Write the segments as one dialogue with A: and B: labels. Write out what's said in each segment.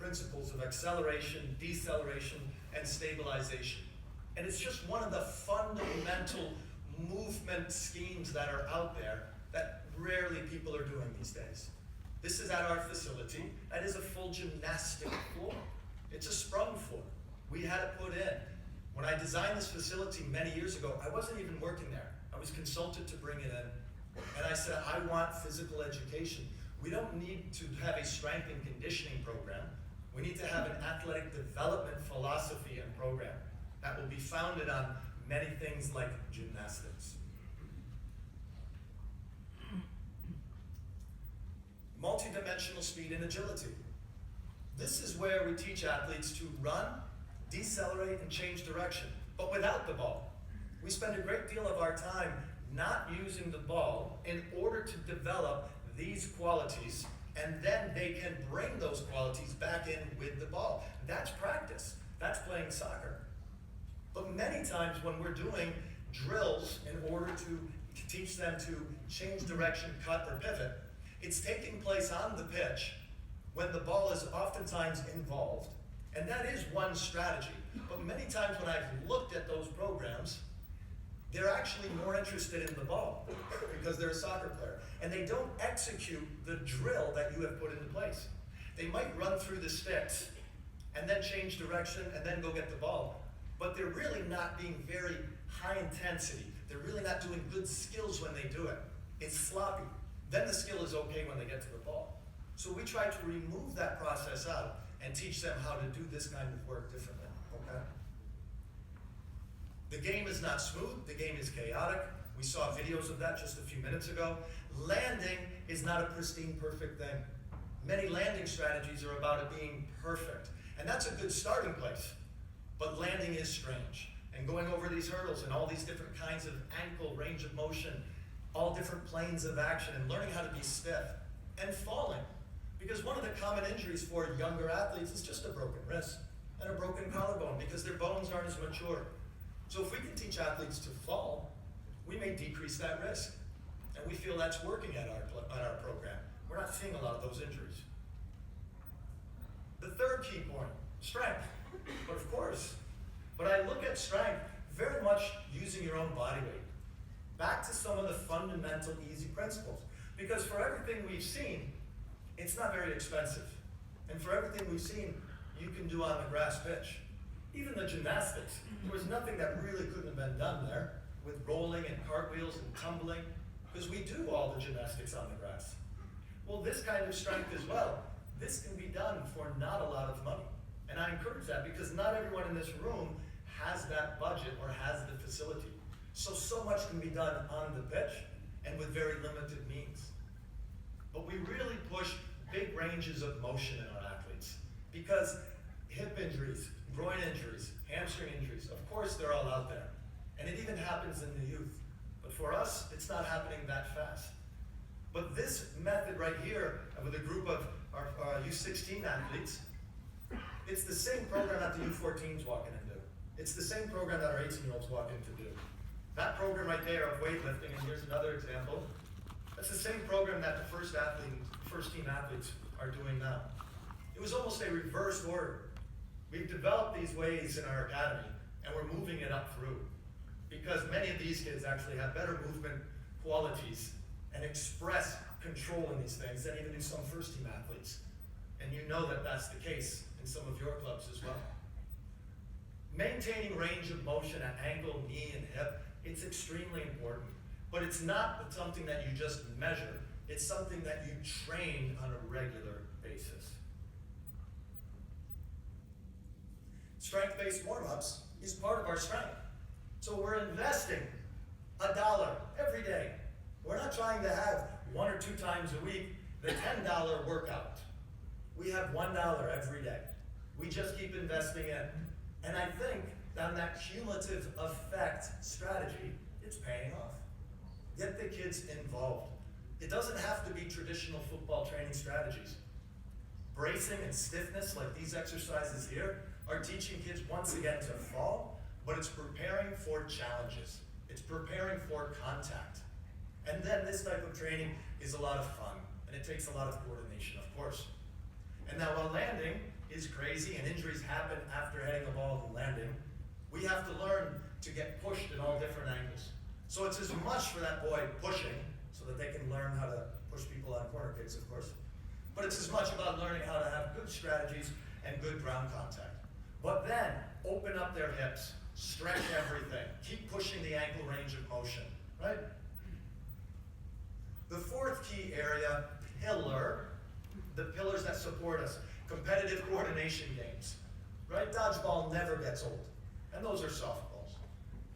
A: principles of acceleration, deceleration, and stabilization. And it's just one of the fundamental movement schemes that are out there that rarely people are doing these days. This is at our facility. That is a full gymnastic floor. It's a sprung floor. We had it put in. When I designed this facility many years ago, I wasn't even working there. I was consulted to bring it in. And I said, I want physical education. We don't need to have a strength and conditioning program. We need to have an athletic development philosophy and program that will be founded on many things like gymnastics. Multidimensional speed and agility. This is where we teach athletes to run, decelerate, and change direction, but without the ball. We spend a great deal of our time not using the ball in order to develop these qualities, and then they can bring those qualities back in with the ball. That's practice. That's playing soccer. But many times when we're doing drills in order to teach them to change direction, cut, or pivot, it's taking place on the pitch when the ball is oftentimes involved. And that is one strategy. But many times when I've looked at those programs, they're actually more interested in the ball because they're a soccer player. And they don't execute the drill that you have put into place. They might run through the sticks and then change direction and then go get the ball. But they're really not being very high intensity. They're really not doing good skills when they do it. It's sloppy. Then the skill is okay when they get to the ball. So we try to remove that process out and teach them how to do this kind of work differently, okay? The game is not smooth, the game is chaotic. We saw videos of that just a few minutes ago. Landing is not a pristine, perfect thing. Many landing strategies are about it being perfect. And that's a good starting place. But landing is strange. And going over these hurdles and all these different kinds of ankle range of motion, all different planes of action, and learning how to be stiff, and falling. Because one of the common injuries for younger athletes is just a broken wrist and a broken collarbone because their bones aren't as mature. So if we can teach athletes to fall, we may decrease that risk. And we feel that's working at our program. We're not seeing a lot of those injuries. The third key point, strength. But of course, but I look at strength very much using your own body weight. Back to some of the fundamental easy principles. Because for everything we've seen, it's not very expensive. And for everything we've seen, you can do on the grass pitch. Even the gymnastics, there was nothing that really couldn't have been done there with rolling and cartwheels and tumbling, because we do all the gymnastics on the grass. Well, this kind of strength as well, this can be done for not a lot of money. And I encourage that because not everyone in this room has that budget or has the facility. So much can be done on the pitch and with very limited means. But we really push big ranges of motion in our athletes because hip injuries, groin injuries, hamstring injuries, of course they're all out there. And it even happens in the youth. But for us, it's not happening that fast. But this method right here, with a group of our U16 athletes, it's the same program that the U14s walk in and do. It's the same program that our 18-year-olds walk in to do. That program right there of weightlifting, and here's another example, that's the same program that the first team athletes are doing now. It was almost a reverse order. We've developed these ways in our academy, and we're moving it up through. Because many of these kids actually have better movement qualities and express control in these things than even do some first team athletes. And you know that that's the case in some of your clubs as well. Maintaining range of motion at ankle, knee, and hip, it's extremely important. But it's not something that you just measure. It's something that you train on a regular basis. Strength-based warm-ups is part of our strength. So we're investing $1 every day. We're not trying to have 1 or 2 times a week the $10 workout. We have $1 every day. We just keep investing in. And I think on that cumulative effect strategy, it's paying off. Get the kids involved. It doesn't have to be traditional football training strategies. Bracing and stiffness, like these exercises here, are teaching kids once again to fall, but it's preparing for challenges. It's preparing for contact. And then this type of training is a lot of fun, and it takes a lot of coordination, of course. And now while landing, is crazy and injuries happen after heading the ball and landing, we have to learn to get pushed in all different angles. So it's as much for that boy pushing, so that they can learn how to push people on corner kicks, of course. But it's as much about learning how to have good strategies and good ground contact. But then, open up their hips, stretch everything, keep pushing the ankle range of motion, right? The fourth key area, pillar, the pillars that support us, competitive coordination games, right? Dodgeball never gets old, and those are softballs.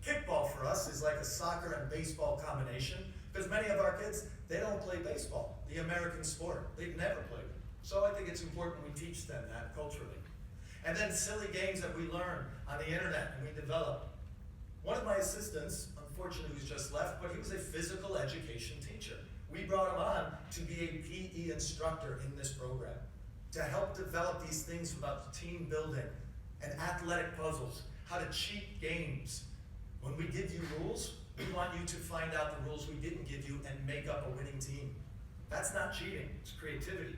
A: Kickball for us is like a soccer and baseball combination, because many of our kids, they don't play baseball, the American sport. They've never played it. So I think it's important we teach them that culturally. And then silly games that we learn on the internet and we develop. One of my assistants, unfortunately who's just left, but he was a physical education teacher. We brought him on to be a PE instructor in this program, to help develop these things about team building and athletic puzzles, how to cheat games. When we give you rules, we want you to find out the rules we didn't give you and make up a winning team. That's not cheating, it's creativity.